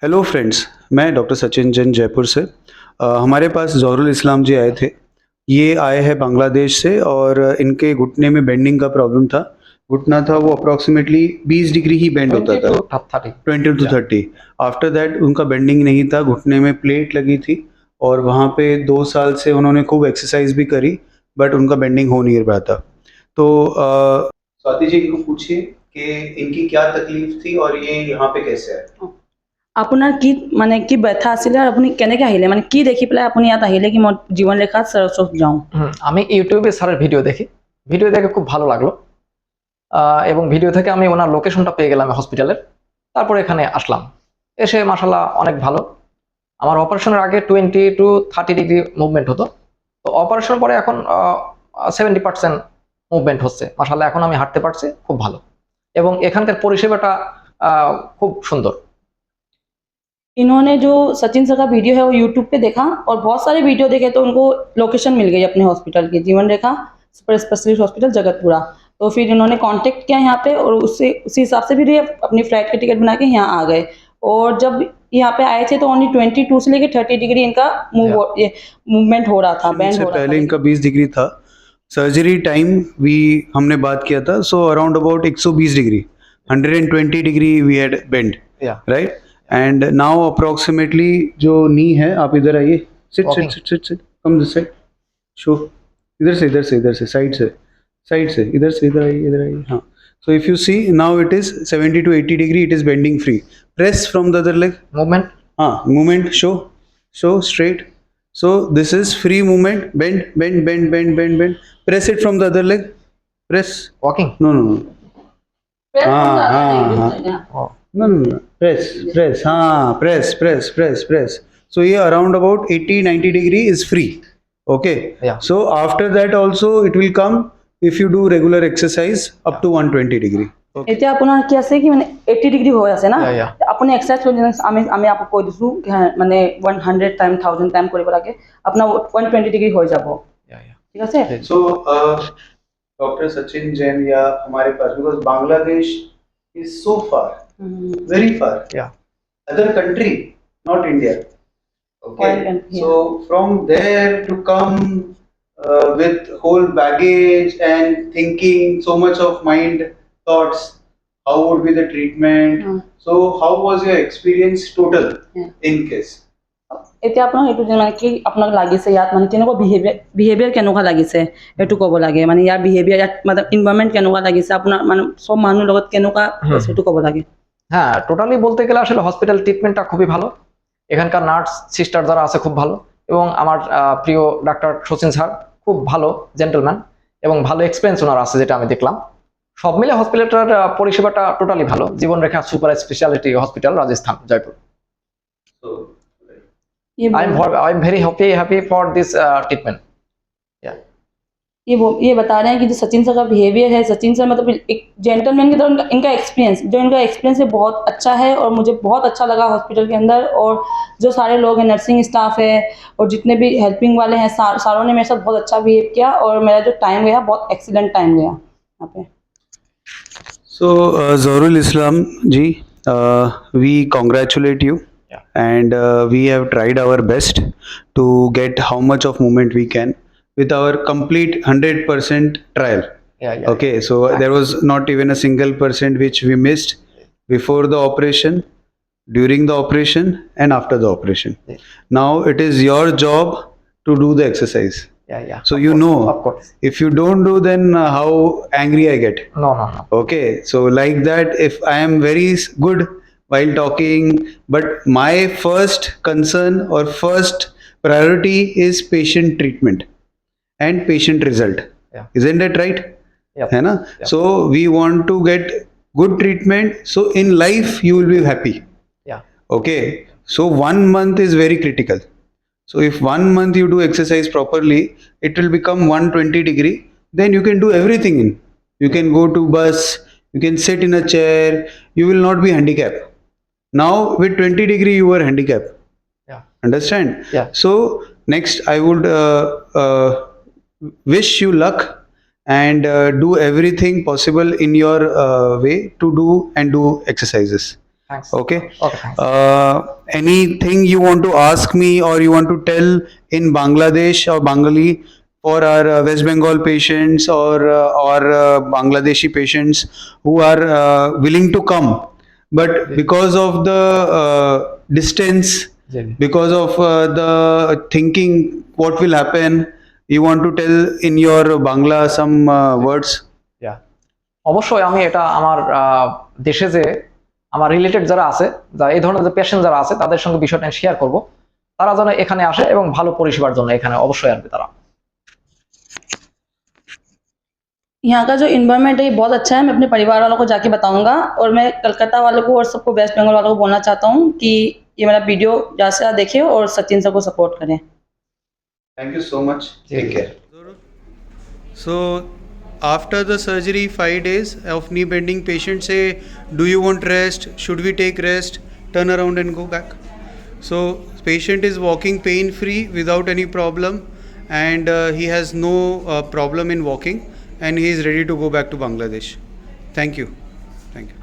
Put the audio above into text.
Hello friends. मैं doctor Sachin Jain Jaipur से। हमारे पास ज़ोहरुल इस्लाम जी आए थे। ये आए हैं बांग्लादेश से और इनके घुटने में बेंडिंग का प्रॉब्लम था। घुटना था वो अप्रॉक्सीमेटली 20 डिग्री ही बेंड होता 20 था, to 30. 20 to Yeah. 30। After that उनका बेंडिंग नहीं था, घुटने में प्लेट लगी थी और वहाँ पे 2 साल से उन्होंने खूब एक्सरसाइज भी करी, बट उनका बेंडिंग हो नहीं रहा था। तो स्वाति जी को पूछिए कि इनकी क्या तकलीफ थी और ये यहाँ पे कैसे आए। আপোনাৰ কি মানে কি ব্যথা আছিলে আৰু আপুনি কেনেকৈ আহিলে মানে কি দেখি পেলাই আপুনি ইয়াত আহিলে কি মই জীৱন ৰেখা ছাৰৰ ওচৰত যাওঁ? আমি ইউটিউবে স্যারের ভিডিও দেখি, ভিডিও দেখে খুব ভালো লাগলো এবং ভিডিও থেকে আমি ওনার লোকেশনটা পেয়ে গেলাম হসপিটালের। তারপর এখানে আসলাম, এসে মাশাআল্লাহ অনেক ভালো। আমার অপারেশনের আগে 20 to 30 ডিগ্রি মুভমেন্ট হতো, তো অপারেশনের পরে এখন 70% মুভমেন্ট হচ্ছে মাশাআল্লাহ। এখন আমি হাঁটতে পারছি, খুব ভালো এবং এখানকার পরিষেবাটা খুব সুন্দর। इन्होंने जो सचिन सर का वीडियो है वो यूट्यूब पे देखा और बहुत सारे वीडियो देखे तो उनको लोकेशन मिल गई अपने हॉस्पिटल की, जीवन रेखा सुपर स्पेशलिस्ट हॉस्पिटल जगतपुरा। तो फिर इन्होंने कांटेक्ट किया यहाँ पे और उसी हिसाब से फिर ये अपनी फ्लाइट का टिकट बना के यहाँ आ गए। और जब यहाँ पे आए थे तो ओनली 22 से लेकर 30 डिग्री इनका मूवमेंट हो रहा था, बैंड हो रहा था। पहले इनका 20 डिग्री था। सर्जरी टाइम भी हमने बात किया था, so around about 120 degree, 120 degree we had bend, right. And now approximately जो नी है, आप इधर आइए, sit sit sit sit sit, come this side, show, इधर से इधर से इधर से साइड से इधर से इधर आइए। हाँ, so if you see now it is 70 to 80 degree, it is bending free. Press from the other leg, movement, show straight. So this is free movement, bend, press it from the other leg, press, walking, no press, press. So here around about 80-90 degree is free, okay. So after that also it will come if you do regular exercise up to 120 degree. এতিয়া আপোনাৰ কি আছে কি মানে 80 degree হৈ আছে না, আপুনি এক্সাৰসাইজ কৰিলে আমি আপোনাক কৈ দিছো মানে 100 টাইম 1000 টাইম কৰিব লাগে, আপোনাৰ 120 ডিগ্ৰী হৈ যাব। ঠিক আছে। So Dr. Sachin Jain या हमारे पास, because Bangladesh is so far, very far, other country, not India, okay. So from there to come with whole baggage and thinking so much of mind thoughts, how would be the treatment, so how was your experience total in case? এতিয়া আপোনাক এইটো মানে কি আপোনাক লাগিছে ইয়াত মানে কেনেকুৱা বিহেভিয়াৰ কেনেকুৱা লাগিছে এইটো ক'ব লাগে, মানে ইয়াৰ বিহেভিয়াৰ ইয়াত মানে এনভায়ৰনমেন্ট কেনেকুৱা লাগিছে আপোনাৰ, মানে সব মানুহৰ লগত কেনেকুৱা সেইটো ক'ব লাগে। হ্যাঁ, টোটালি বলতে গেলে আসলে হসপিটাল ট্রিটমেন্টটা খুবই ভালো, এখানকার নার্স সিস্টার যারা আছে খুব ভালো এবং আমার প্রিয় ডাক্তার সচিন স্যার খুব ভালো জেন্টলম্যান এবং ভালো এক্সপিরিয়েন্স ওনার আছে যেটা আমি দেখলাম। সব মিলে হসপিটালটার পরিষেবাটা টোটালি ভালো, Jeevan Rekha super speciality hospital Rajasthan Jaipur. I'm very happy for this treatment. ये बता रहे हैं कि जो सचिन सर का बिहेवियर है, सचिन सर मतलब एक जेंटलमैन की तरह इनका एक्सपीरियंस है बहुत अच्छा है और मुझे बहुत अच्छा लगा हॉस्पिटल के अंदर। और जो सारे लोग हैं, नर्सिंग स्टाफ है और जितने भी हेल्पिंग वाले हैं, सारों ने मेरे साथ बहुत अच्छा बिहेव किया और मेरा जो टाइम गया बहुत एक्सीलेंट टाइम गया यहाँ पे। So ज़ोहरुल Islam ji, we congratulate you, and we have tried our best to get how much of movement we can with our complete 100% trial. Okay, so there was not even a single percent which we missed before the operation, during the operation, and after the operation. Now it is your job to do the exercise. So you know, of course, if you don't do, then how angry I get. No. Okay, so like that, if I am very good while talking, but my first concern or first priority is patient treatment and patient result. Isn't that right? है ना? So we want to get good treatment, so in life you will be happy. Okay, so 1 month is very critical. So if 1 month you do exercise properly, it will become 120 degree, then you can do everything in. You can go to bus, you can sit in a chair, you will not be handicapped. Now with 20 degree you are handicapped. Understand? So next I would wish you luck and do everything possible in your way to do exercises. Thanks. Okay. Okay, thanks. Anything you want to ask me or you want to tell in Bangladesh or Bengali for our West Bengal patients or Bangladeshi patients who are willing to come, but because of the distance, G. because of the thinking what will happen, you want to tell in your Bangla some words? Yeah. অবশ্যই আমি এটা আমার দেশে যে আমার related যারা আছে, এই ধরনের যে পেশেন্ট যারা আছে তাদের সঙ্গে বিষয়টা শেয়ার করব, তারা যেন এখানে আসে এবং ভালো পরিষেবার জন্য এখানে অবশ্যই আসবে তারা। यहाँ का जो इन्वायरमेंट है ये बहुत अच्छा है। मैं अपने परिवार वालों को जाके बताऊंगा और मैं कलकत्ता वालों को और सबको वेस्ट बंगाल वालों को बोलना चाहता हूँ कि ये मेरा वीडियो ज़्यादा से ज़्यादा देखें और सचिन सर को सपोर्ट करें। Thank you so much. Take care. So, after the surgery, 5 days of knee bending, patients say, "Do you want rest? Should we take rest? Turn around and go back." So, patient is walking pain free without any problem, and he has no problem in walking, and he is ready to go back to Bangladesh. Thank you. Thank you.